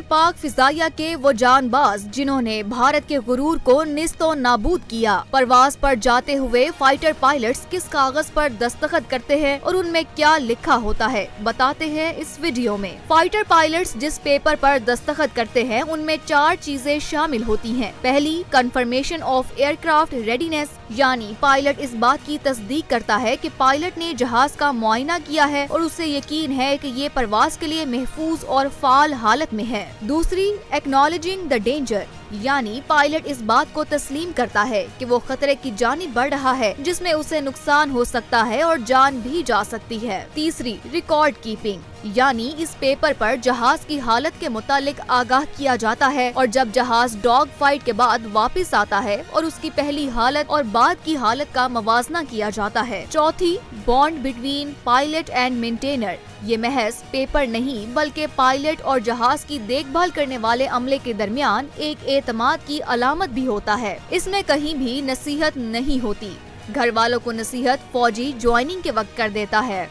पाक फिजाइया के वो जानबाज जिन्होंने भारत के गुरूर को निस्तो नाबूद किया। परवाज पर जाते हुए फाइटर पायलट्स किस कागज पर दस्तखत करते हैं और उनमें क्या लिखा होता है, बताते हैं इस वीडियो में। फाइटर पायलट्स जिस पेपर पर दस्तखत करते हैं उनमें 4 चीजें शामिल होती हैं। पहली, कंफर्मेशन ऑफ एयरक्राफ्ट रेडीनेस, यानी पायलट इस बात की तस्दीक करता है कि पायलट ने जहाज का मुआयना किया है और उसे यकीन है कि ये परवाज के लिए महफूज और फाल हालत में है। दूसरी, एक्नॉलेजिंग द डेंजर, यानी पायलट इस बात को तस्लीम करता है कि वो खतरे की जानिब बढ़ रहा है जिसमें उसे नुकसान हो सकता है और जान भी जा सकती है। तीसरी, रिकॉर्ड कीपिंग, यानी इस पेपर पर जहाज की हालत के मुतालिक आगाह किया जाता है और जब जहाज डॉग फाइट के बाद वापस आता है और उसकी पहली हालत और बाद की हालत का मवाजना किया जाता है। चौथी, bond between pilot and maintainer, ये महज पेपर नहीं बल्कि पायलट और जहाज की देखभाल करने वाले अमले के दरमियान एक एतमाद की अलामत भी होता है। इसमें कहीं भी नसीहत नहीं होती। घर वालों को नसीहत फौजी ज्वाइनिंग के वक्त कर देता है।